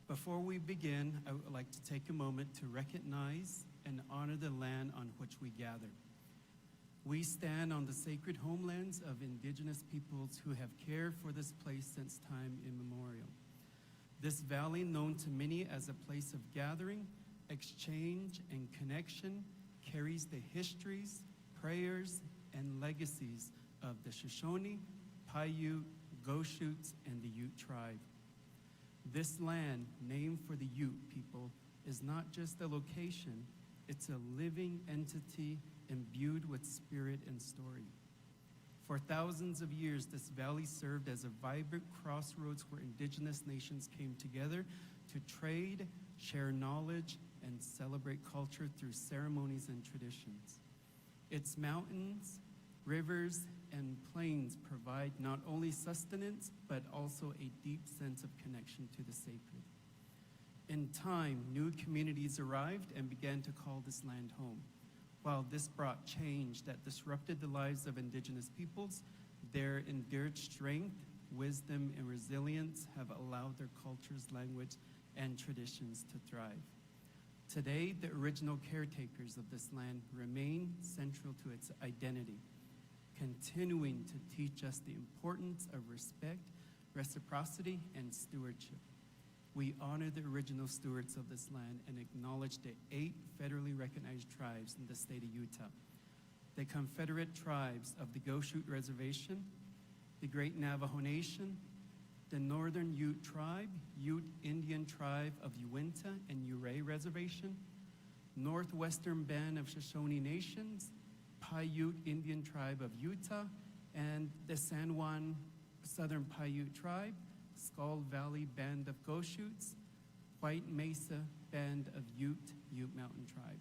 Before we begin, I would like to take a moment to recognize and honor the land on which we gather. We stand on the sacred homelands of indigenous peoples who have cared for this place since time immemorial. This valley, known to many as a place of gathering, exchange, and connection, carries the histories, prayers, and legacies of the Shoshone, Paiute, Goshutes, and the Ute tribe. This land, named for the Ute people, is not just a location, it's a living entity imbued with spirit and story. For thousands of years, this valley served as a vibrant crossroads where indigenous nations came together to trade, share knowledge, and celebrate culture through ceremonies and traditions. Its mountains, rivers, and plains provide not only sustenance, but also a deep sense of connection to the sacred. In time, new communities arrived and began to call this land home. While this brought change that disrupted the lives of indigenous peoples, their endured strength, wisdom, and resilience have allowed their cultures, language, and traditions to thrive. Today, the original caretakers of this land remain central to its identity, continuing to teach us the importance of respect, reciprocity, and stewardship. We honor the original stewards of this land and acknowledge the 8 federally recognized tribes in the state of Utah. The Confederate tribes of the Goshute Reservation, the Great Navajo Nation, the Northern Ute Tribe, Ute Indian Tribe of Uinta and Ouray Reservation, Northwestern Band of Shoshone Nations, Paiute Indian Tribe of Utah, and the San Juan Southern Paiute Tribe, Skull Valley Band of Goshutes, White Mesa Band of Ute Mountain Tribe.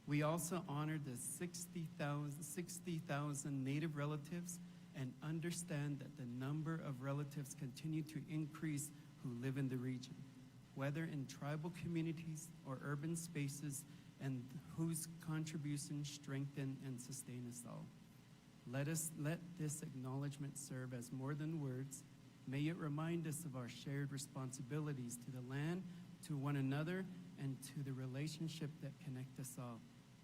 We also honor the 60,000 Native relatives and understand that the number of relatives continue to increase who live in the region, whether in tribal communities or urban spaces, and whose contributions strengthen and sustain us all. Let this acknowledgement serve as more than words. May it remind us of our shared responsibilities to the land, to one another, and to the relationship that connect us all.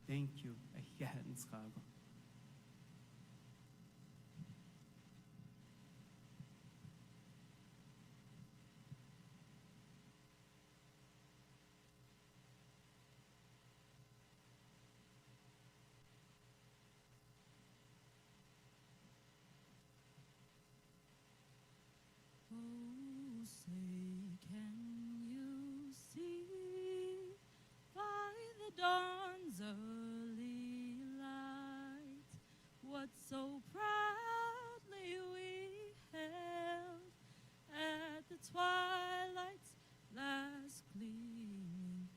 Thank you. Oh, say, can you see by the dawn's early light what so proudly we held at the twilight's last gleaming,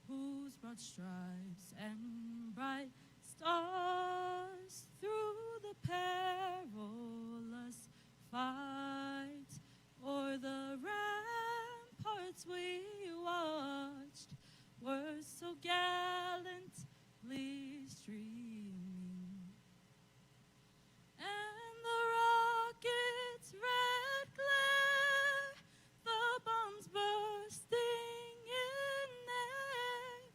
whose broad stripes and bright stars through the perilous fight o'er the ramparts we watched were so gallantly streaming, and the rocket's red glare, the bombs bursting in air,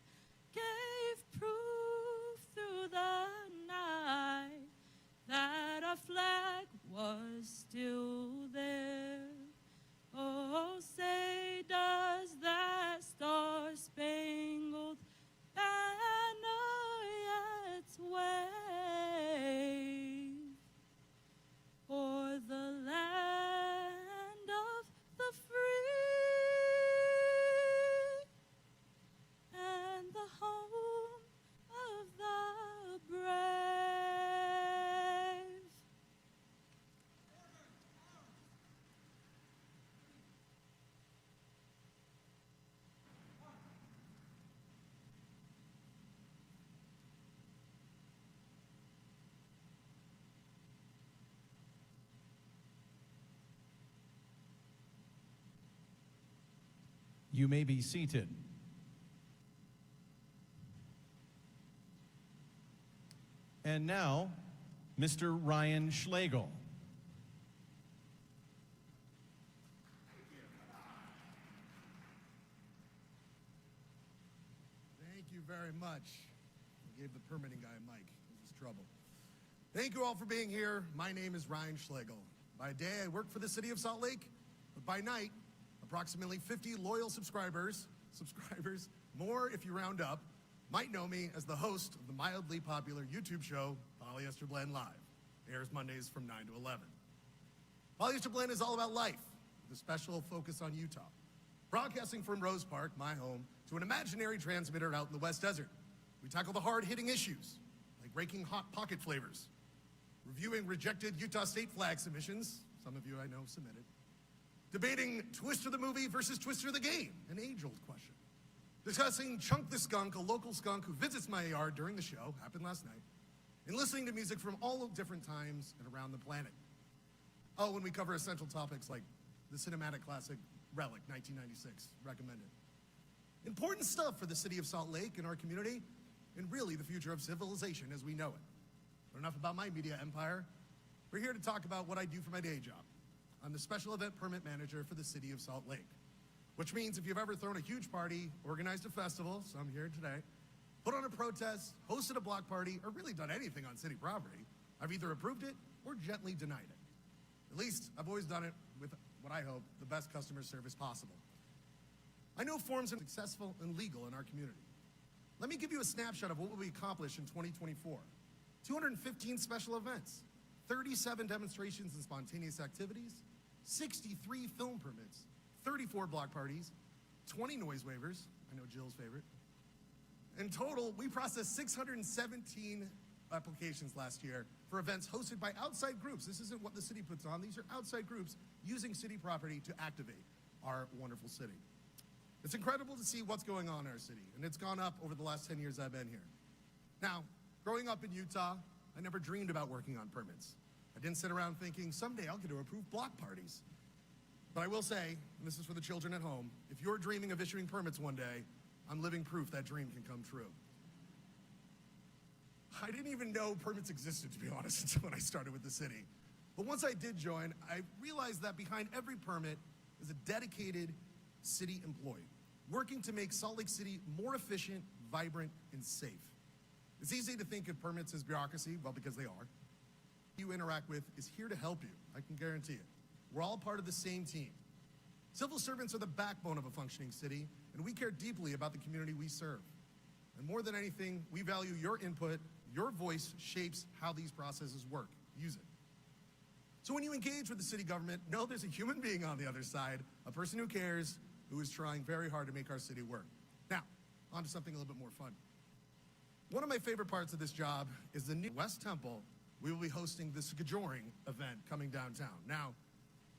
gave proof through the night that our flag was still there. Oh, say, does that star-spangled banner yet wave o'er the land of the free and the home of the brave? You may be seated. And now, Mr. Ryan Schlegel. you very much. I gave the permitting guy a mic. This is trouble. Thank you all for being here. My name is Ryan Schlegel. By day, I work for the city of Salt Lake, but by night, approximately 50 loyal subscribers, more if you round up, might know me as the host of the mildly popular YouTube show, Polyester Blend Live. It airs Mondays from 9 to 11. Polyester Blend is all about life, with a special focus on Utah. Broadcasting from Rose Park, my home, to an imaginary transmitter out in the West Desert. We tackle the hard-hitting issues, like raking hot pocket flavors, reviewing rejected Utah state flag submissions, some of you I know submitted, debating Twister the movie versus Twister the game, an age-old question, discussing Chunk the Skunk, a local skunk who visits my yard during the show, happened last night, and listening to music from all different times and around the planet. Oh, when we cover essential topics like the cinematic classic Relic, 1996, recommended. Important stuff for the city of Salt Lake and our community, and really the future of civilization as we know it. But enough about my media empire. We're here to talk about what I do for my day job. I'm the special event permit manager for the city of Salt Lake, which means if you've ever thrown a huge party, organized a festival, so I'm here today, put on a protest, hosted a block party, or really done anything on city property, I've either approved it or gently denied it. At least I've always done it with what I hope the best customer service possible. I know forms are successful and legal in our community. Let me give you a snapshot of what we accomplished in 2024. 215 special events, 37 demonstrations and spontaneous activities, 63 film permits, 34 block parties, 20 noise waivers, I know Jill's favorite. In total, we processed 617 applications last year for events hosted by outside groups. This isn't what the city puts on. These are outside groups using city property to activate our wonderful city. It's incredible to see what's going on in our city, and it's gone up over the last 10 years I've been here. Now, growing up in Utah, I never dreamed about working on permits. I didn't sit around thinking, someday I'll get to approve block parties. But I will say, and this is for the children at home, if you're dreaming of issuing permits one day, I'm living proof that dream can come true. I didn't even know permits existed, to be honest, until when I started with the city. But once I did join, I realized that behind every permit is a dedicated city employee working to make Salt Lake City more efficient, vibrant, and safe. It's easy to think of permits as bureaucracy, well, because they are. You interact with is here to help you, I can guarantee it. We're all part of the same team. Civil servants are the backbone of a functioning city, and we care deeply about the community we serve. And more than anything, we value your input. Your voice shapes how these processes work. Use it. So when you engage with the city government, know there's a human being on the other side, a person who cares, who is trying very hard to make our city work. Now, on to something a little bit more fun. One of my favorite parts of this job is the new West Temple. We will be hosting the Skajoring event coming downtown. Now,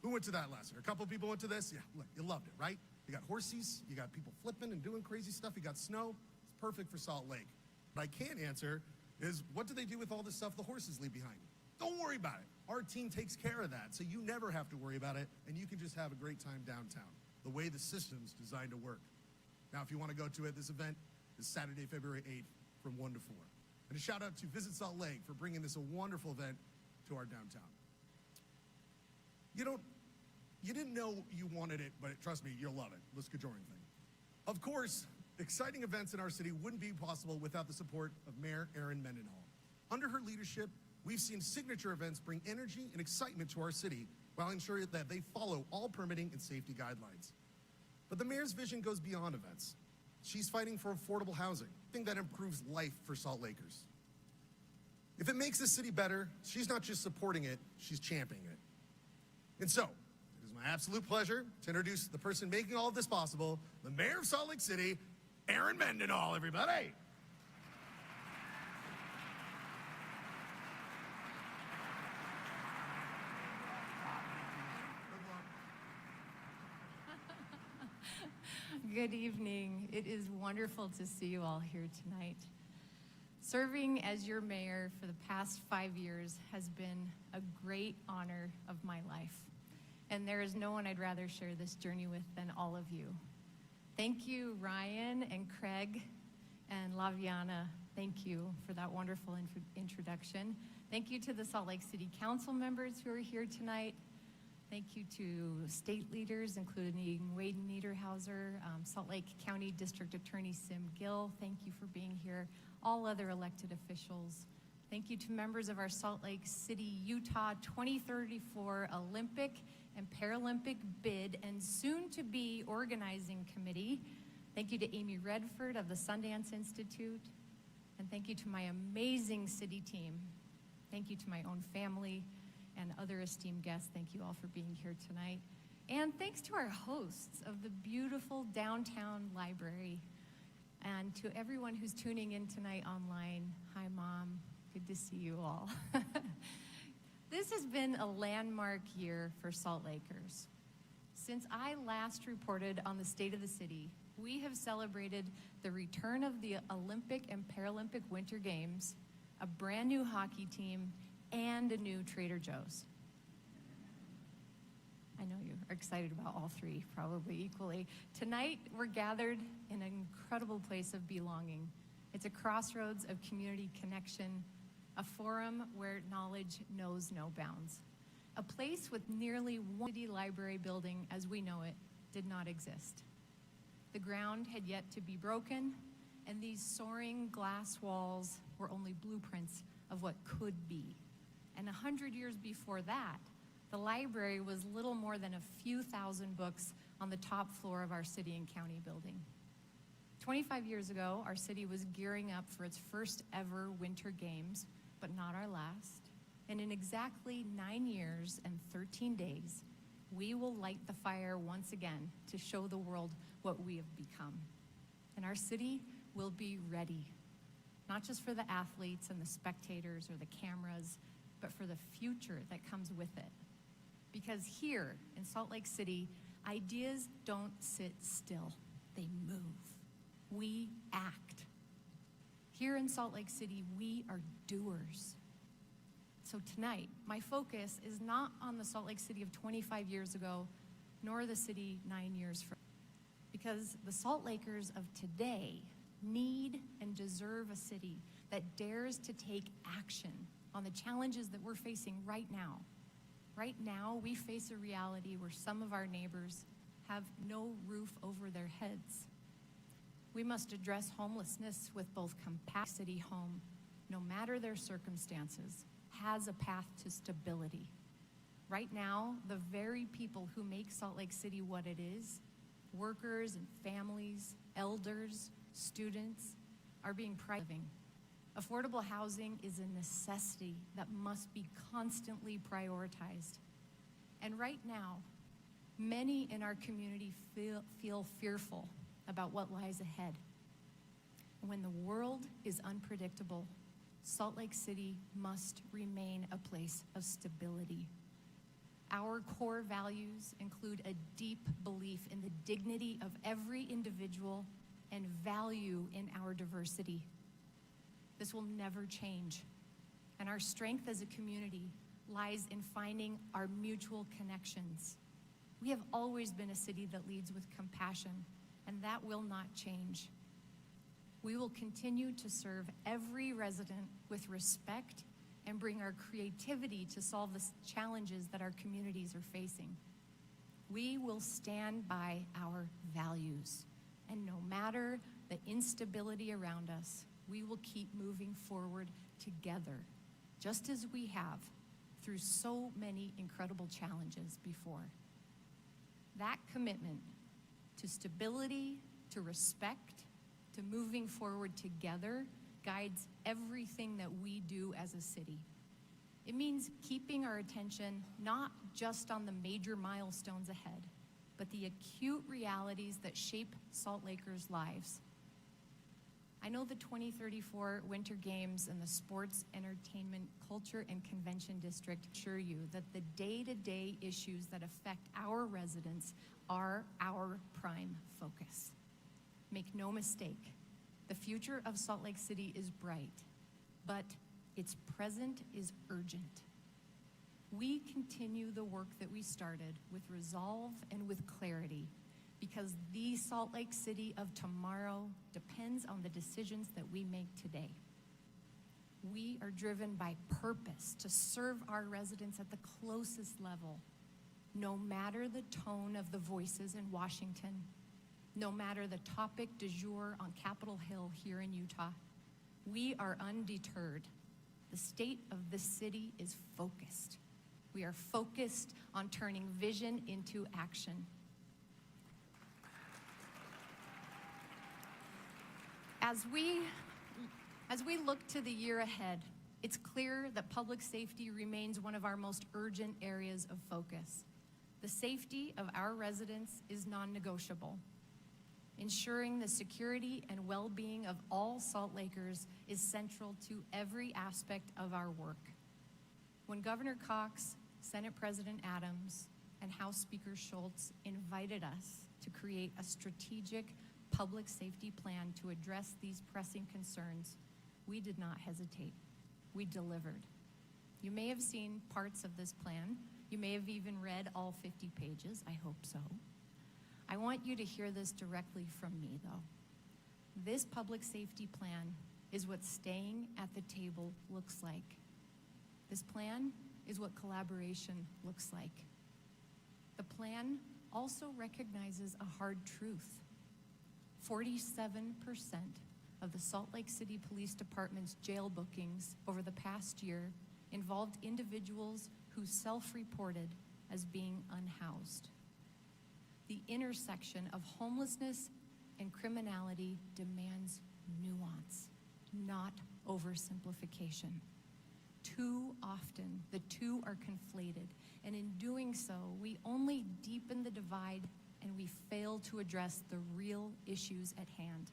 who went to that last year? A couple people went to this? Yeah, look, you loved it, right? You got horses, you got people flipping and doing crazy stuff, you got snow. It's perfect for Salt Lake. What I can't answer is, what do they do with all the stuff the horses leave behind? Don't worry about it. Our team takes care of that, so you never have to worry about it, and you can just have a great time downtown, the way the system's designed to work. Now, if you want to go to it, this event is Saturday, February 8th from 1 to 4. And a shout out to Visit Salt Lake for bringing this a wonderful event to our downtown. You didn't know you wanted it, but trust me, you'll love it, the Skajoring thing. Of course, exciting events in our city wouldn't be possible without the support of Mayor Erin Mendenhall. Under her leadership, we've seen signature events bring energy and excitement to our city while ensuring that they follow all permitting and safety guidelines. But the mayor's vision goes beyond events. She's fighting for affordable housing, thing that improves life for Salt Lakers. If it makes the city better, she's not just supporting it, she's championing it. And so, it is my absolute pleasure to introduce the person making all of this possible, the mayor of Salt Lake City, Erin Mendenhall, everybody. Good evening. It is wonderful to see you all here tonight. Serving as your mayor for the past 5 years has been a great honor of my life. And there is no one I'd rather share this journey with than all of you. Thank you, Ryan and Craig and Laviana. Thank you for that wonderful introduction. Thank you to the Salt Lake City Council members who are here tonight, Thank you to state leaders, including Wade Niederhauser, Salt Lake County District Attorney Sim Gill. Thank you for being here. All other elected officials. Thank you to members of our Salt Lake City, Utah 2034 Olympic and Paralympic bid and soon-to-be organizing committee. Thank you to Amy Redford of the Sundance Institute. And thank you to my amazing city team. Thank you to my own family and other esteemed guests. Thank you all for being here tonight. And thanks to our hosts of the beautiful downtown library. And to everyone who's tuning in tonight online. Hi, Mom. Good to see you all. This has been a landmark year for Salt Lakers. Since I last reported on the state of the city, we have celebrated the return of the Olympic and Paralympic Winter Games, a brand new hockey team, and a new Trader Joe's. I know you are excited about all three, probably equally. Tonight, we're gathered in an incredible place of belonging. It's a crossroads of community connection, a forum where knowledge knows no bounds. A place with nearly one city library building as we know it did not exist. The ground had yet to be broken, and these soaring glass walls were only blueprints of what could be. And 100 years before that, the library was little more than a few thousand books on the top floor of our city and county building. 25 years ago, our city was gearing up for its first ever Winter Games, but not our last. And in exactly 9 years and 13 days, we will light the fire once again to show the world what we have become. And our city will be ready, not just for the athletes and the spectators or the cameras, but for the future that comes with it. Because here in Salt Lake City, ideas don't sit still, they move. We act. Here in Salt Lake City, we are doers. So tonight, my focus is not on the Salt Lake City of 25 years ago, nor the city 9 years from. Because the Salt Lakers of today need and deserve a city that dares to take action on the challenges that we're facing right now. Right now, we face a reality where some of our neighbors have no roof over their heads. We must address homelessness with both compassion. City home, no matter their circumstances, has a path to stability. Right now, the very people who make Salt Lake City what it is, workers and families, elders, students, are being living. Affordable housing is a necessity that must be constantly prioritized. And right now, many in our community feel fearful about what lies ahead. And when the world is unpredictable, Salt Lake City must remain a place of stability. Our core values include a deep belief in the dignity of every individual and value in our diversity. This will never change. And our strength as a community lies in finding our mutual connections. We have always been a city that leads with compassion, and that will not change. We will continue to serve every resident with respect and bring our creativity to solve the challenges that our communities are facing. We will stand by our values, and no matter the instability around us, we will keep moving forward together, just as we have through so many incredible challenges before. That commitment to stability, to respect, to moving forward together guides everything that we do as a city. It means keeping our attention not just on the major milestones ahead, but the acute realities that shape Salt Lakers' lives. I know the 2034 Winter Games and the Sports, Entertainment, Culture, and Convention District assure you that the day-to-day issues that affect our residents are our prime focus. Make no mistake, the future of Salt Lake City is bright, but its present is urgent. We continue the work that we started with resolve and with clarity, because the Salt Lake City of tomorrow depends on the decisions that we make today. We are driven by purpose to serve our residents at the closest level. no matter the tone of the voices in Washington, no matter the topic du jour on Capitol Hill here in Utah, we are undeterred. The state of this city is focused. We are focused on turning vision into action. As we look to the year ahead, it's clear that public safety remains one of our most urgent areas of focus. The safety of our residents is non-negotiable. Ensuring the security and well-being of all Salt Lakers is central to every aspect of our work. When Governor Cox, Senate President Adams, and House Speaker Schultz invited us to create a strategic public safety plan to address these pressing concerns, we did not hesitate. We delivered. You may have seen parts of this plan. You may have even read all 50 pages. I hope so. I want you to hear this directly from me, though. This public safety plan is what staying at the table looks like. This plan is what collaboration looks like. The plan also recognizes a hard truth. 47% of the Salt Lake City Police Department's jail bookings over the past year involved individuals who self-reported as being unhoused. The intersection of homelessness and criminality demands nuance, not oversimplification. Too often, the two are conflated, and in doing so, we only deepen the divide and we fail to address the real issues at hand.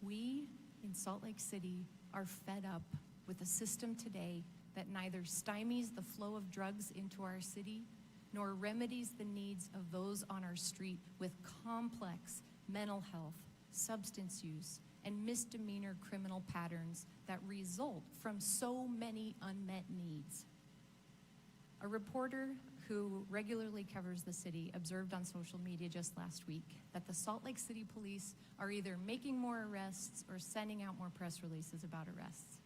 We in Salt Lake City are fed up with a system today that neither stymies the flow of drugs into our city nor remedies the needs of those on our street with complex mental health, substance use, and misdemeanor criminal patterns that result from so many unmet needs. A reporter who regularly covers the city observed on social media just last week that the Salt Lake City Police are either making more arrests or sending out more press releases about arrests.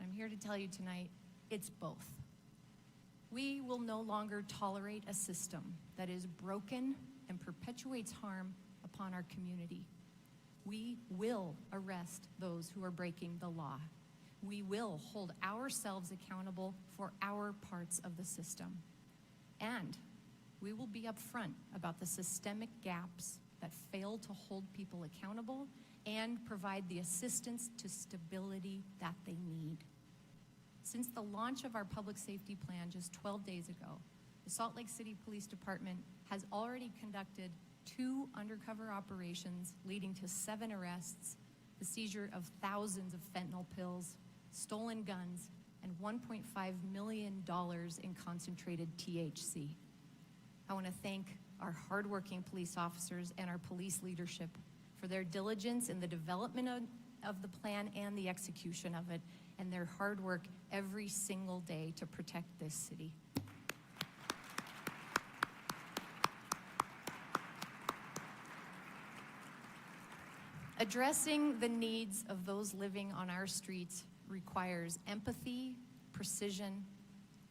I'm here to tell you tonight, it's both. We will no longer tolerate a system that is broken and perpetuates harm upon our community. We will arrest those who are breaking the law. We will hold ourselves accountable for our parts of the system. And we will be upfront about the systemic gaps that fail to hold people accountable and provide the assistance to stability that they need. Since the launch of our public safety plan just 12 days ago, the Salt Lake City Police Department has already conducted 2 undercover operations leading to 7 arrests, the seizure of thousands of fentanyl pills, stolen guns, and $1.5 million in concentrated THC. I want to thank our hardworking police officers and our police leadership for their diligence in the development of the plan and the execution of it, and their hard work every single day to protect this city. Addressing the needs of those living on our streets requires empathy, precision,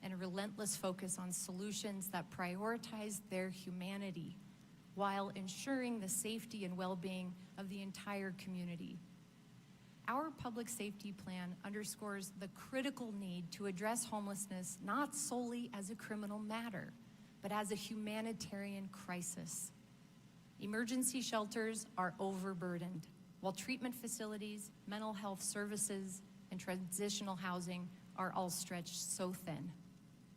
and a relentless focus on solutions that prioritize their humanity while ensuring the safety and well-being of the entire community. Our public safety plan underscores the critical need to address homelessness not solely as a criminal matter, but as a humanitarian crisis. Emergency shelters are overburdened, while treatment facilities, mental health services, and transitional housing are all stretched so thin.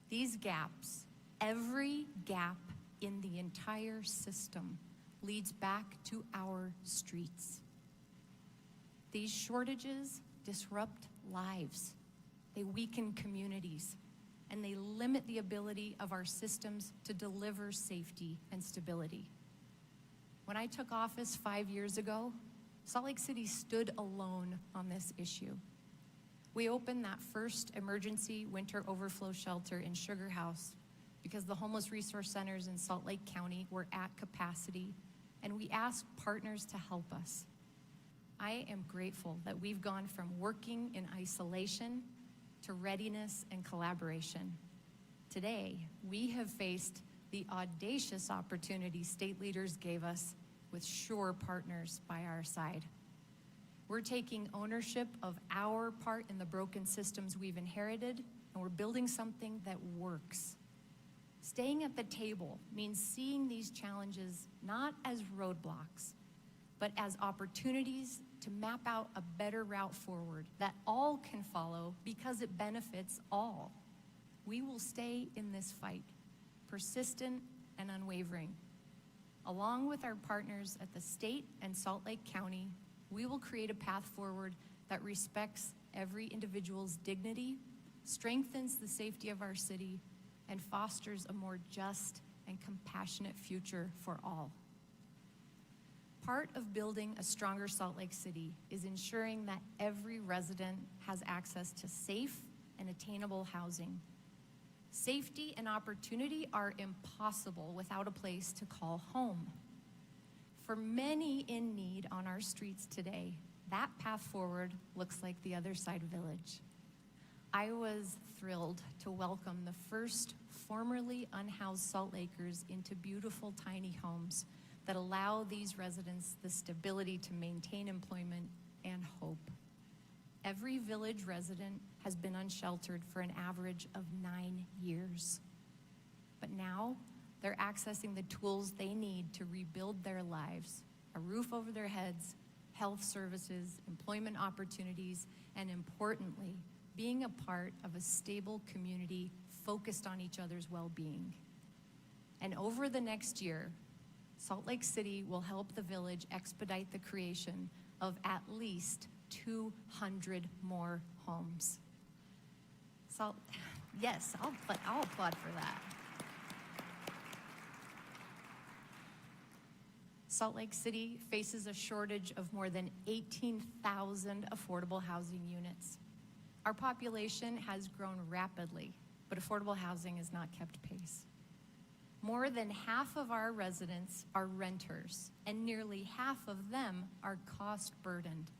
These gaps, every gap in the entire system, leads back to our streets. These shortages disrupt lives, they weaken communities, and they limit the ability of our systems to deliver safety and stability. When I took office 5 years ago, Salt Lake City stood alone on this issue. We opened that first emergency winter overflow shelter in Sugar House because the homeless resource centers in Salt Lake County were at capacity, and we asked partners to help us. I am grateful that we've gone from working in isolation to readiness and collaboration. Today, we have faced the audacious opportunity state leaders gave us with sure partners by our side. We're taking ownership of our part in the broken systems we've inherited, and we're building something that works. Staying at the table means seeing these challenges not as roadblocks, but as opportunities to map out a better route forward that all can follow because it benefits all. We will stay in this fight, persistent and unwavering. Along with our partners at the state and Salt Lake County, we will create a path forward that respects every individual's dignity, strengthens the safety of our city, and fosters a more just and compassionate future for all. Part of building a stronger Salt Lake City is ensuring that every resident has access to safe and attainable housing. Safety and opportunity are impossible without a place to call home. For many in need on our streets today, that path forward looks like the Other Side Village. I was thrilled to welcome the first formerly unhoused Salt Lakers into beautiful tiny homes that allow these residents the stability to maintain employment and hope. Every village resident has been unsheltered for an average of 9 years. But now they're accessing the tools they need to rebuild their lives: a roof over their heads, health services, employment opportunities, and importantly, being a part of a stable community focused on each other's well-being. And over the next year, Salt Lake City will help the village expedite the creation of at least 200 more homes. Yes, I'll applaud for that. Salt Lake City faces a shortage of more than 18,000 affordable housing units. Our population has grown rapidly, but affordable housing has not kept pace. More than half of our residents are renters, and nearly half of them are cost-burdened.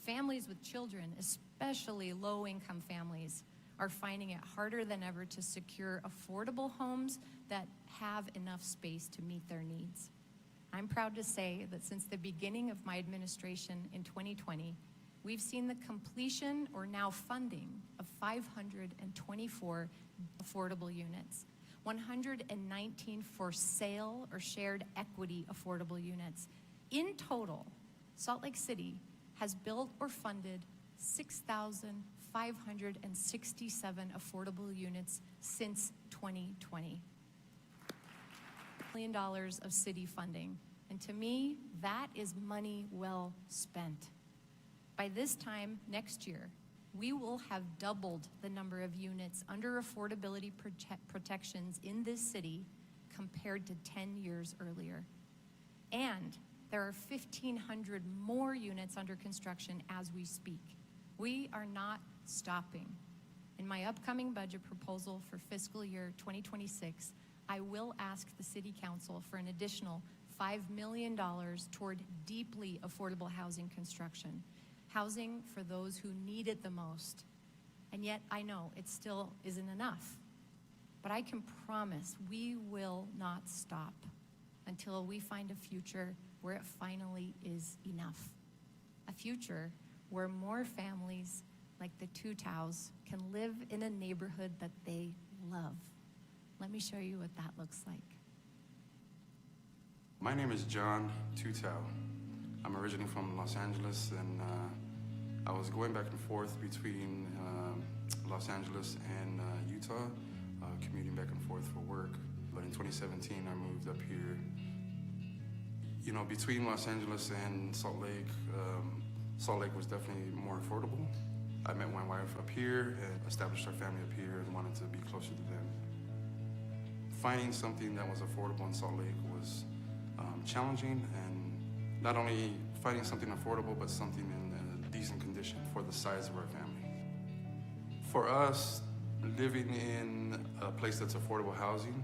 Families with children, especially low-income families, are finding it harder than ever to secure affordable homes that have enough space to meet their needs. I'm proud to say that since the beginning of my administration in 2020, we've seen the completion or now funding of 524 affordable units, 119 for sale or shared equity affordable units. In total, Salt Lake City has built or funded 6,567 affordable units since 2020. $1 million of city funding. And to me, that is money well spent. By this time next year, we will have doubled the number of units under affordability protections in this city compared to 10 years earlier. And there are 1,500 more units under construction as we speak. We are not stopping. In my upcoming budget proposal for fiscal year 2026, I will ask the City Council for an additional $5 million toward deeply affordable housing construction, housing for those who need it the most. And yet I know it still isn't enough. But I can promise we will not stop until we find a future where it finally is enough. A future where more families like the Tutows can live in a neighborhood that they love. Let me show you what that looks like. My name is John Tutow. I'm originally from Los Angeles, and I was going back and forth between Los Angeles and Utah, commuting back and forth for work. But in 2017, I moved up here. You know, between Los Angeles and Salt Lake was definitely more affordable. I met my wife up here and established our family up here and wanted to be closer to them. Finding something that was affordable in Salt Lake was challenging, and not only finding something affordable, but something in a decent condition for the size of our family. For us, living in a place that's affordable housing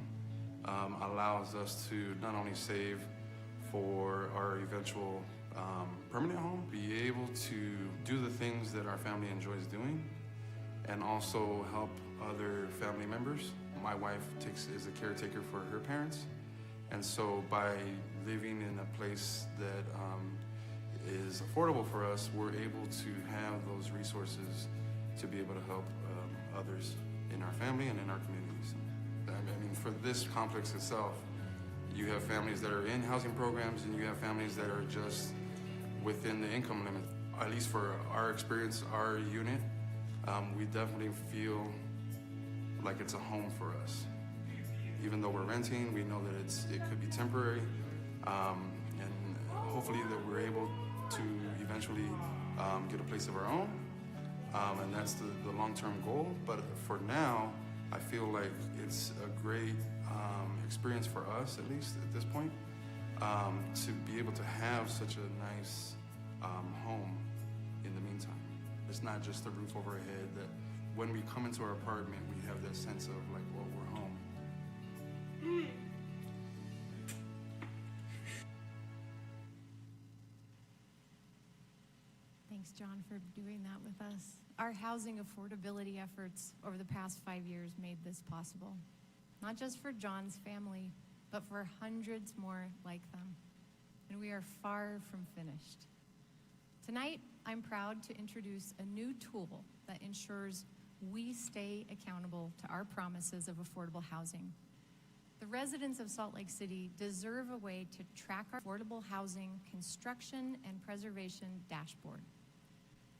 allows us to not only save for our eventual permanent home, be able to do the things that our family enjoys doing, and also help other family members. my wife is a caretaker for her parents. And so by living in a place that is affordable for us, we're able to have those resources to be able to help others in our family and in our communities. I mean, for this complex itself, you have families that are in housing programs and you have families that are just within the income limit. At least for our experience, our unit, we definitely feel like it's a home for us. Even though we're renting, we know that it could be temporary, and hopefully that we're able to eventually get a place of our own, and that's the long-term goal. But for now, I feel like it's a great experience for us, at least at this point, to be able to have such a nice home in the meantime. It's not just a roof over our head, that when we come into our apartment, we have that sense of like, well, we're home. Thanks, John, for doing that with us. Our housing affordability efforts over the past 5 years made this possible, not just for John's family, but for hundreds more like them. And we are far from finished. Tonight, I'm proud to introduce a new tool that ensures we stay accountable to our promises of affordable housing. The residents of Salt Lake City deserve a way to track our affordable housing construction and preservation dashboard.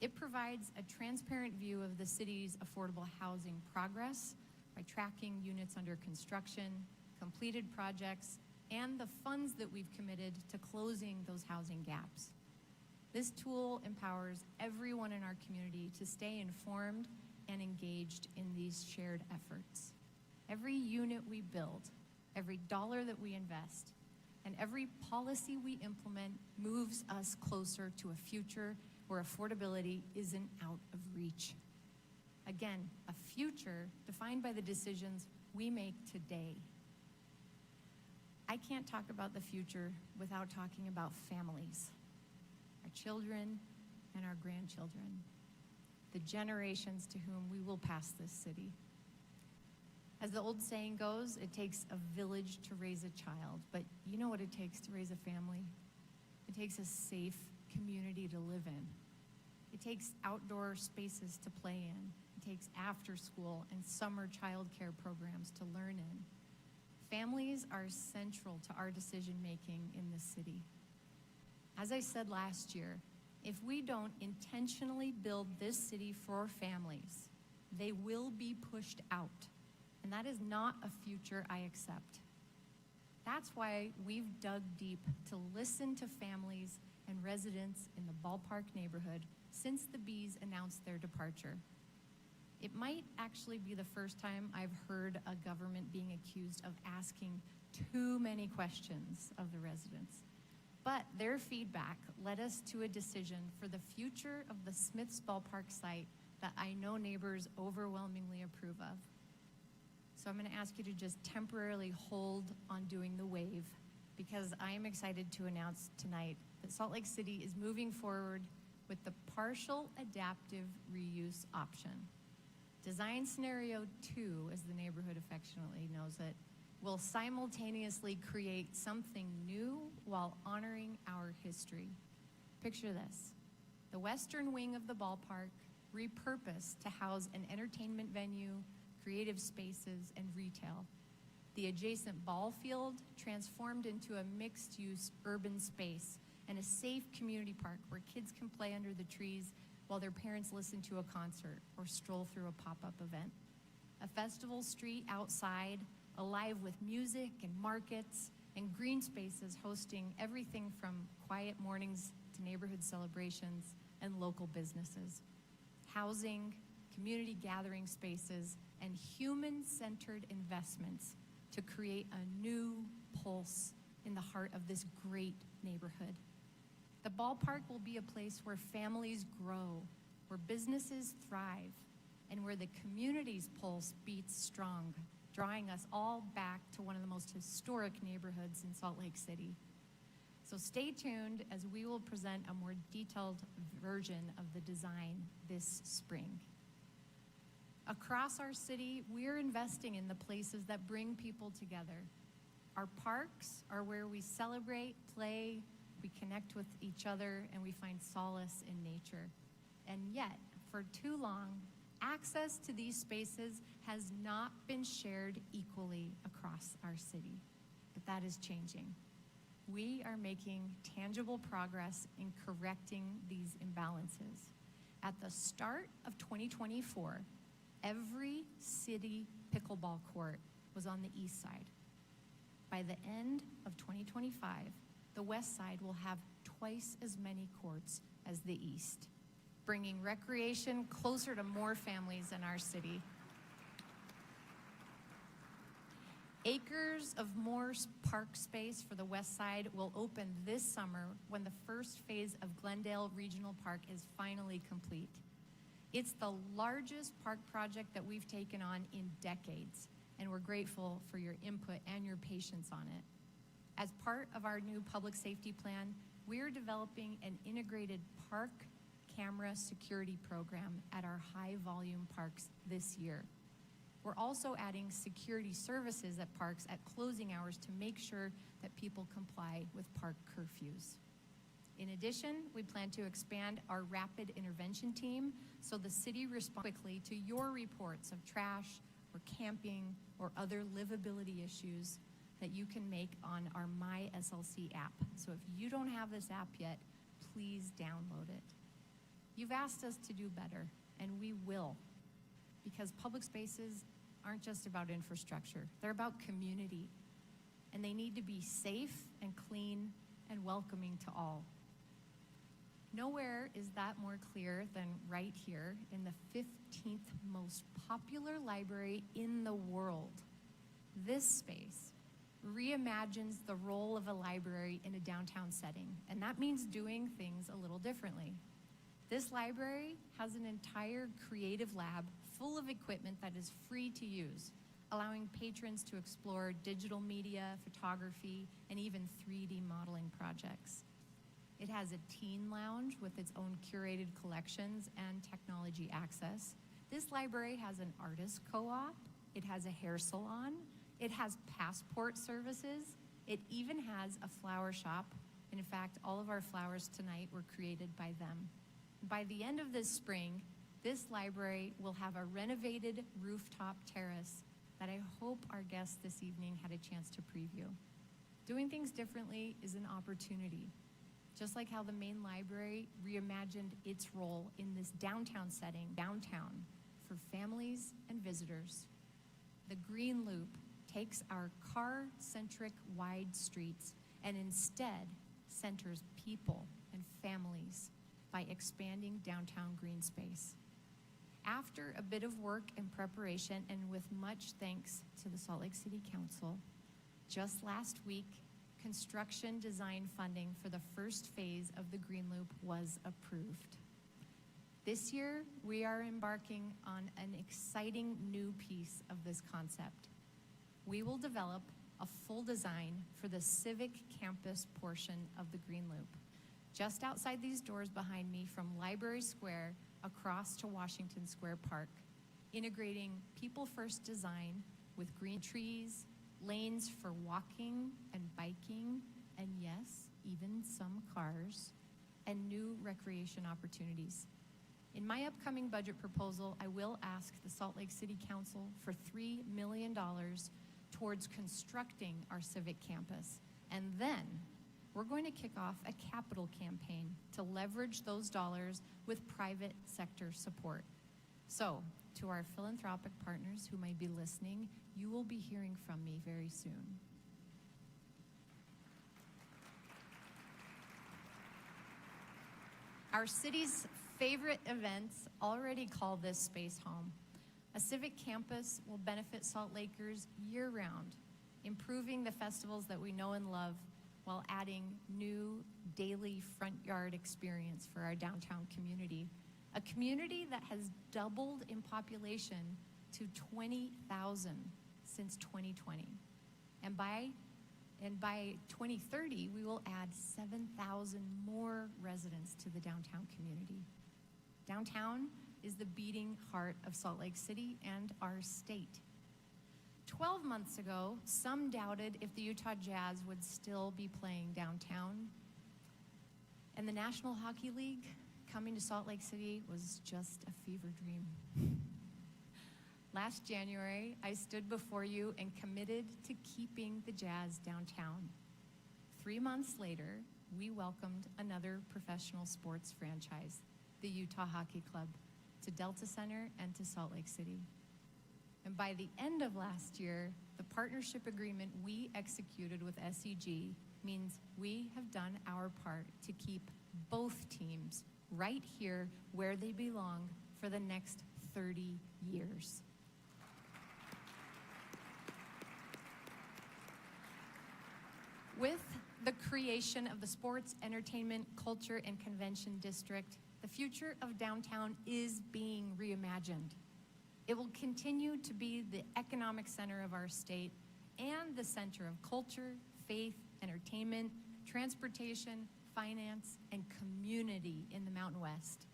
It provides a transparent view of the city's affordable housing progress by tracking units under construction, completed projects, and the funds that we've committed to closing those housing gaps. This tool empowers everyone in our community to stay informed and engaged in these shared efforts. Every unit we build, every dollar that we invest, and every policy we implement moves us closer to a future where affordability isn't out of reach. Again, a future defined by the decisions we make today. I can't talk about the future without talking about families, our children and our grandchildren, the generations to whom we will pass this city. As the old saying goes, it takes a village to raise a child, but you know what it takes to raise a family? It takes a safe community to live in. It takes outdoor spaces to play in. It takes after school and summer childcare programs to learn in. Families are central to our decision-making in this city. As I said last year, if we don't intentionally build this city for families, they will be pushed out. And that is not a future I accept. That's why we've dug deep to listen to families and residents in the Ballpark neighborhood since the Bees announced their departure. It might actually be the first time I've heard a government being accused of asking too many questions of the residents. But their feedback led us to a decision for the future of the Smith's Ballpark site that I know neighbors overwhelmingly approve of. So I'm going to ask you to just temporarily hold on doing the wave, because I am excited to announce tonight that Salt Lake City is moving forward with the partial adaptive reuse option. Design Scenario 2, as the neighborhood affectionately knows it, will simultaneously create something new while honoring our history. Picture this: the western wing of the ballpark repurposed to house an entertainment venue, creative spaces, and retail. The adjacent ball field transformed into a mixed-use urban space and a safe community park where kids can play under the trees while their parents listen to a concert or stroll through a pop-up event. A festival street outside, alive with music and markets and green spaces hosting everything from quiet mornings to neighborhood celebrations and local businesses. Housing, community gathering spaces, and human-centered investments to create a new pulse in the heart of this great neighborhood. The ballpark will be a place where families grow, where businesses thrive, and where the community's pulse beats strong, drawing us all back to one of the most historic neighborhoods in Salt Lake City. So stay tuned as we will present a more detailed version of the design this spring. Across our city, we're investing in the places that bring people together. Our parks are where we celebrate, play, we connect with each other, and we find solace in nature. And yet, for too long, access to these spaces has not been shared equally across our city. But that is changing. We are making tangible progress in correcting these imbalances. At the start of 2024, every city pickleball court was on the east side. By the end of 2025, the west side will have twice as many courts as the east, bringing recreation closer to more families in our city. Acres of more park space for the west side will open this summer when the first phase of Glendale Regional Park is finally complete. It's the largest park project that we've taken on in decades, and we're grateful for your input and your patience on it. As part of our new public safety plan, we're developing an integrated park camera security program at our high-volume parks this year. We're also adding security services at parks at closing hours to make sure that people comply with park curfews. In addition, we plan to expand our rapid intervention team so the city responds quickly to your reports of trash or camping or other livability issues that you can make on our My SLC app. So if you don't have this app yet, please download it. You've asked us to do better, and we will, because public spaces aren't just about infrastructure. They're about community, and they need to be safe and clean and welcoming to all. Nowhere is that more clear than right here in the 15th most popular library in the world. This space reimagines the role of a library in a downtown setting, and that means doing things a little differently. This library has an entire creative lab full of equipment that is free to use, allowing patrons to explore digital media, photography, and even 3D modeling projects. It has a teen lounge with its own curated collections and technology access. This library has an artist co-op, it has a hair salon, it has passport services, it even has a flower shop. And in fact, all of our flowers tonight were created by them. By the end of this spring, this library will have a renovated rooftop terrace that I hope our guests this evening had a chance to preview. Doing things differently is an opportunity. Just like how the main library reimagined its role in this downtown setting, downtown, for families and visitors. The Green Loop takes our car-centric wide streets and instead centers people and families by expanding downtown green space. After a bit of work and preparation, and with much thanks to the Salt Lake City Council, just last week, construction design funding for the first phase of the Green Loop was approved. This year, we are embarking on an exciting new piece of this concept. We will develop a full design for the civic campus portion of the Green Loop, just outside these doors behind me from Library Square across to Washington Square Park, integrating people-first design with green trees, lanes for walking and biking, and yes, even some cars, and new recreation opportunities. In my upcoming budget proposal, I will ask the Salt Lake City Council for $3 million towards constructing our civic campus. And then we're going to kick off a capital campaign to leverage those dollars with private sector support. So, to our philanthropic partners who might be listening, you will be hearing from me very soon. Our city's favorite events already call this space home. A civic campus will benefit Salt Lakers year-round, improving the festivals that we know and love while adding new daily front yard experience for our downtown community. A community that has doubled in population to 20,000 since 2020. And by 2030, we will add 7,000 more residents to the downtown community. Downtown is the beating heart of Salt Lake City and our state. 12 months ago, some doubted if the Utah Jazz would still be playing downtown. And the National Hockey League coming to Salt Lake City was just a fever dream. Last January, I stood before you and committed to keeping the Jazz downtown. 3 months later, we welcomed another professional sports franchise, the Utah Hockey Club, to Delta Center and to Salt Lake City. And by the end of last year, the partnership agreement we executed with SEG means we have done our part to keep both teams right here where they belong for the next 30 years. With the creation of the Sports, Entertainment, Culture, and Convention District, the future of downtown is being reimagined. It will continue to be the economic center of our state and the center of culture, faith, entertainment, transportation, finance, and community in the Mountain West.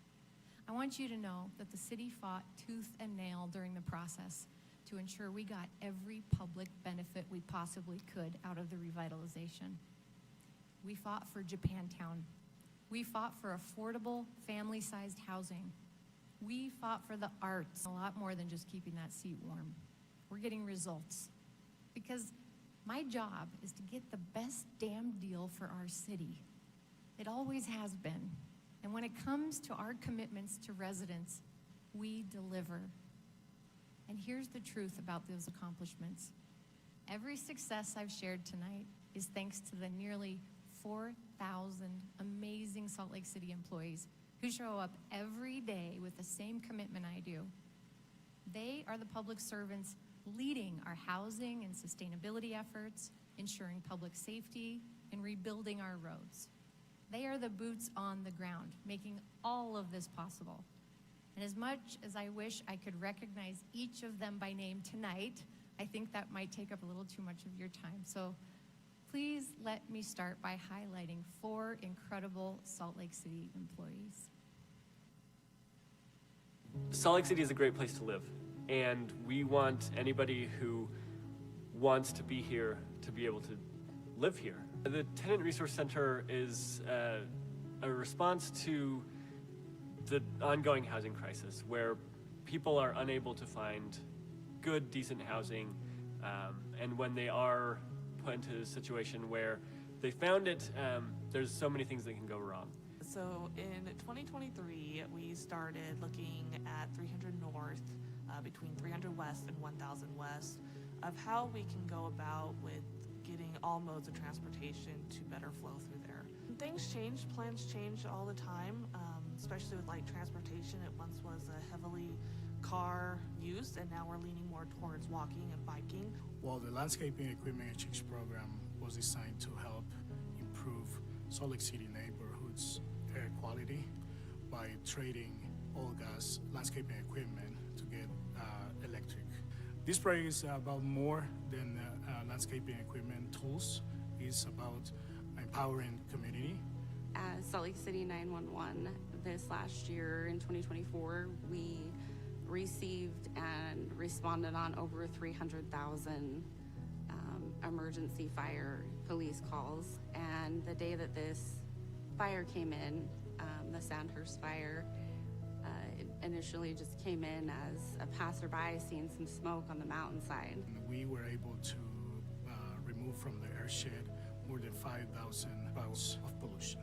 I want you to know that the city fought tooth and nail during the process to ensure we got every public benefit we possibly could out of the revitalization. We fought for Japantown. We fought for affordable, family-sized housing. We fought for the arts, a lot more than just keeping that seat warm. We're getting results. Because my job is to get the best damn deal for our city. It always has been. And when it comes to our commitments to residents, we deliver. And here's the truth about those accomplishments. Every success I've shared tonight is thanks to the nearly 4,000 amazing Salt Lake City employees who show up every day with the same commitment I do. They are the public servants leading our housing and sustainability efforts, ensuring public safety, and rebuilding our roads. They are the boots on the ground, making all of this possible. And as much as I wish I could recognize each of them by name tonight, I think that might take up a little too much of your time. So please let me start by highlighting 4 incredible Salt Lake City employees. Salt Lake City is a great place to live, and we want anybody who wants to be here to be able to live here. The Tenant Resource Center is a response to the ongoing housing crisis, where people are unable to find good, decent housing, and when they are put into a situation where they found it, there's so many things that can go wrong. So in 2023, we started looking at 300 North, between 300 West and 1000 West, of how we can go about with getting all modes of transportation to better flow through there. Things change, plans change all the time, especially with like transportation. It once was a heavily car used, and now we're leaning more towards walking and biking. Well, the landscaping equipment exchange program was designed to help improve Salt Lake City neighborhoods' air quality by trading oil gas landscaping equipment to get electric. This project is about more than landscaping equipment tools. It's about empowering community. As Salt Lake City 911, this last year in 2024, we received and responded on over 300,000 emergency fire police calls. And the day that this fire came in, the Sandhurst fire, it initially just came in as a passerby seeing some smoke on the mountainside. We were able to remove from the airshed more than 5,000 barrels of pollution.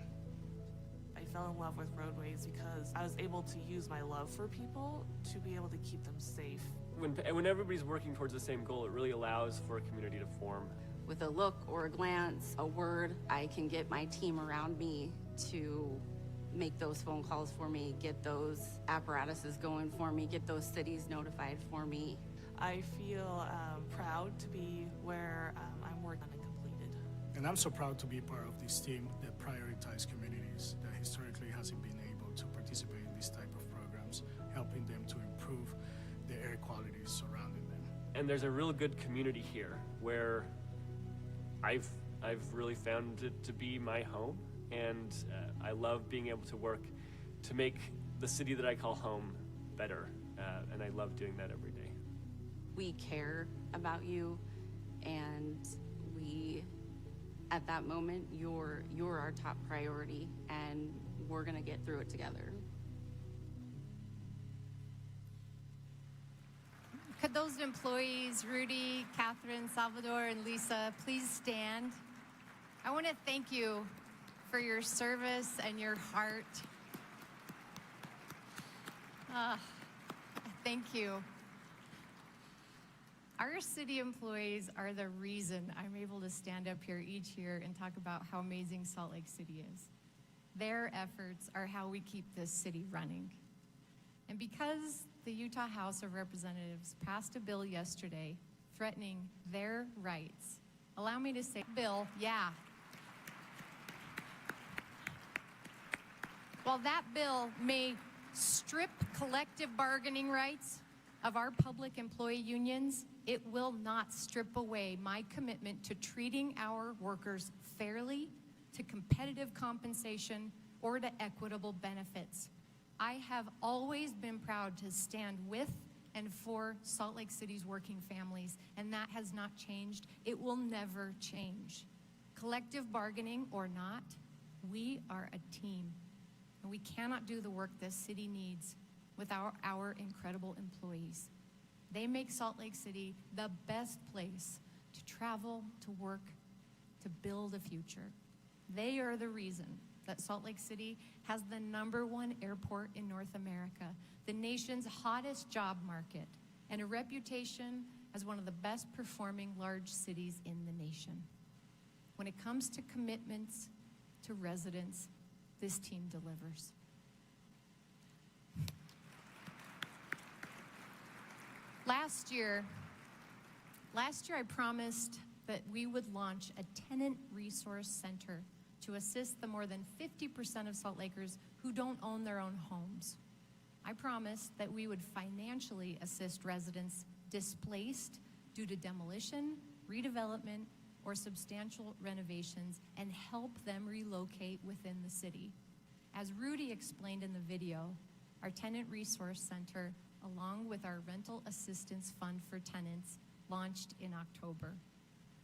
I fell in love with roadways because I was able to use my love for people to be able to keep them safe. When everybody's working towards the same goal, it really allows for a community to form. With a look or a glance, a word, I can get my team around me to make those phone calls for me, get those apparatuses going for me, get those cities notified for me. I feel proud to be where I'm working on and completed. And I'm so proud to be part of this team that prioritizes communities that historically hasn't been able to participate in this type of programs, helping them to improve the air quality surrounding them. And there's a real good community here where I've really found it to be my home, and I love being able to work to make the city that I call home better. And I love doing that every day. We care about you, and at that moment, you're our top priority, and we're gonna get through it together. Could those employees, Rudy, Catherine, Salvador, and Lisa, please stand? I want to thank you for your service and your heart. Thank you. Our city employees are the reason I'm able to stand up here each year and talk about how amazing Salt Lake City is. Their efforts are how we keep this city running. And because the Utah House of Representatives passed a bill yesterday threatening their rights, allow me to say, bill, yeah. While that bill may strip collective bargaining rights of our public employee unions, it will not strip away my commitment to treating our workers fairly, to competitive compensation, or to equitable benefits. I have always been proud to stand with and for Salt Lake City's working families, and that has not changed. It will never change. Collective bargaining or not, we are a team, and we cannot do the work this city needs without our incredible employees. They make Salt Lake City the best place to travel, to work, to build a future. They are the reason that Salt Lake City has the #1 airport in North America, the nation's hottest job market, and a reputation as one of the best performing large cities in the nation. When it comes to commitments to residents, this team delivers. Last year I promised that we would launch a tenant resource center to assist the more than 50% of Salt Lakers who don't own their own homes. I promised that we would financially assist residents displaced due to demolition, redevelopment, or substantial renovations and help them relocate within the city. As Rudy explained in the video, our Tenant Resource Center, along with our Rental Assistance Fund for tenants, launched in October.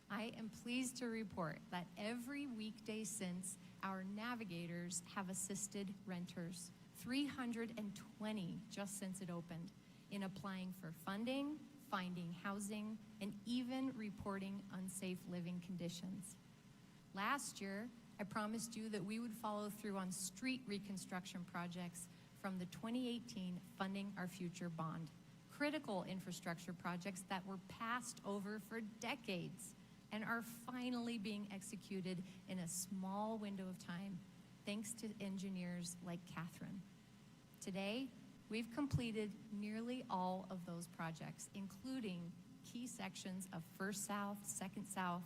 I am pleased to report that every weekday since, our navigators have assisted renters, 320 just since it opened, in applying for funding, finding housing, and even reporting unsafe living conditions. Last year, I promised you that we would follow through on street reconstruction projects from the 2018 Funding Our Future bond, critical infrastructure projects that were passed over for decades and are finally being executed in a small window of time, thanks to engineers like Catherine. Today, we've completed nearly all of those projects, including key sections of 1st South, 2nd South,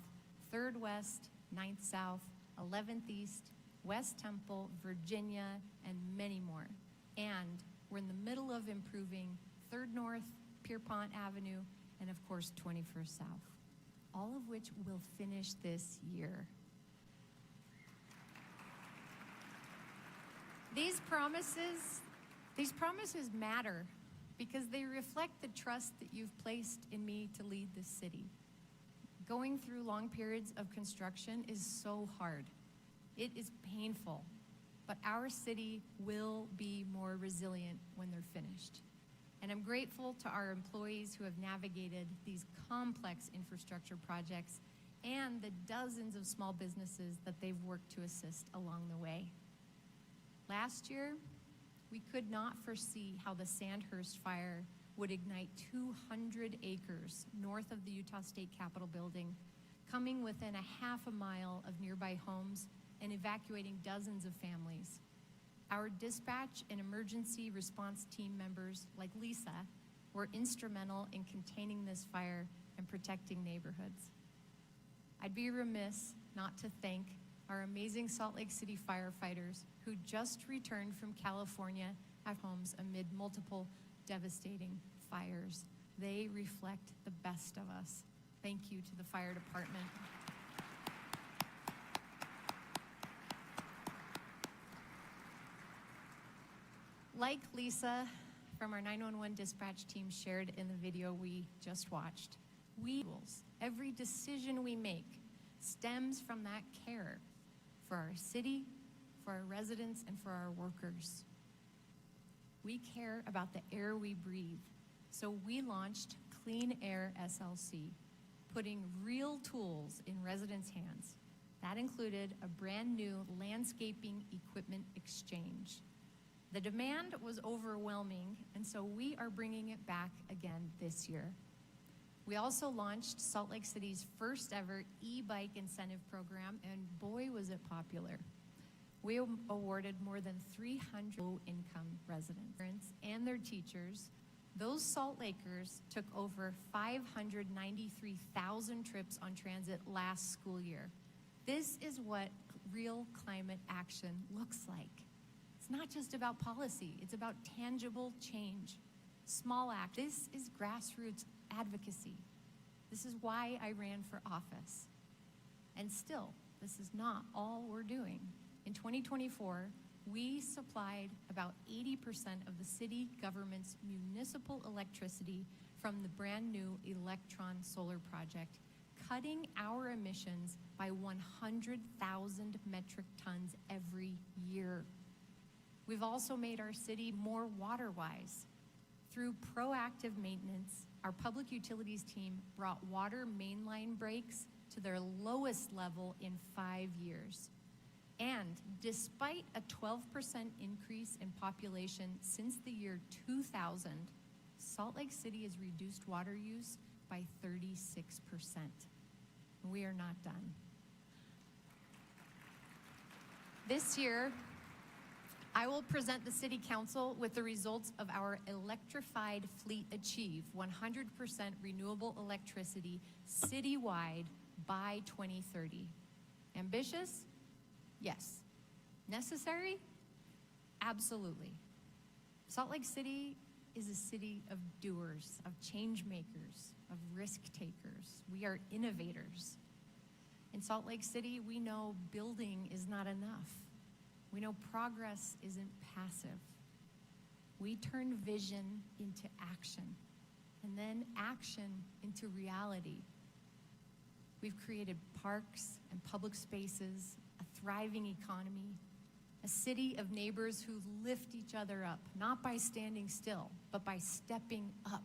3rd West, 9th South, 11th East, West Temple, Virginia, and many more. And we're in the middle of improving 3rd North, Pierpont Avenue, and of course 21st South, all of which will finish this year. These promises matter because they reflect the trust that you've placed in me to lead this city. Going through long periods of construction is so hard. It is painful, but our city will be more resilient when they're finished. And I'm grateful to our employees who have navigated these complex infrastructure projects and the dozens of small businesses that they've worked to assist along the way. Last year, we could not foresee how the Sandhurst fire would ignite 200 acres north of the Utah State Capitol building, coming within a half a mile of nearby homes and evacuating dozens of families. Our dispatch and emergency response team members, like Lisa, were instrumental in containing this fire and protecting neighborhoods. I'd be remiss not to thank our amazing Salt Lake City firefighters who just returned from California at homes amid multiple devastating fires. They reflect the best of us. Thank you to the fire department. Like Lisa, from our 911 dispatch team shared in the video we just watched. Every decision we make stems from that care for our city, for our residents, and for our workers. We care about the air we breathe, so we launched Clean Air SLC, putting real tools in residents' hands. That included a brand new landscaping equipment exchange. The demand was overwhelming, and so we are bringing it back again this year. We also launched Salt Lake City's first ever e-bike incentive program, and boy, was it popular. We awarded more than 300 low-income residents and their teachers. Those Salt Lakers took over 593,000 trips on transit last school year. This is what real climate action looks like. It's not just about policy, it's about tangible change. Small act. This is grassroots advocacy. This is why I ran for office. And still, this is not all we're doing. In 2024, we supplied about 80% of the city government's municipal electricity from the brand new Electron solar project, cutting our emissions by 100,000 metric tons every year. We've also made our city more water-wise. Through proactive maintenance, our public utilities team brought water mainline breaks to their lowest level in 5 years. And despite a 12% increase in population since the year 2000, Salt Lake City has reduced water use by 36%. We are not done. This year, I will present the City Council with the results of our electrified fleet achieve 100% renewable electricity citywide by 2030. Ambitious? Yes. Necessary? Absolutely. Salt Lake City is a city of doers, of change makers, of risk takers. We are innovators. In Salt Lake City, we know building is not enough. We know progress isn't passive. We turn vision into action, and then action into reality. We've created parks and public spaces, a thriving economy, a city of neighbors who lift each other up, not by standing still, but by stepping up.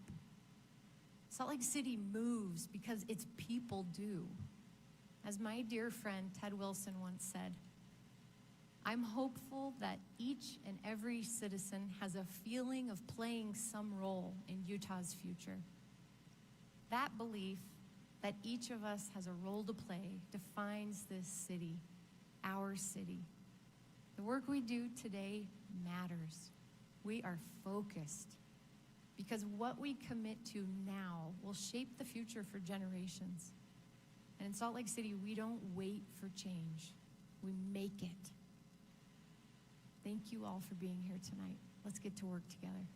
Salt Lake City moves because its people do. As my dear friend Ted Wilson once said, I'm hopeful that each and every citizen has a feeling of playing some role in Utah's future. That belief that each of us has a role to play defines this city, our city. The work we do today matters. We are focused because what we commit to now will shape the future for generations. And in Salt Lake City, we don't wait for change. We make it. Thank you all for being here tonight. Let's get to work together.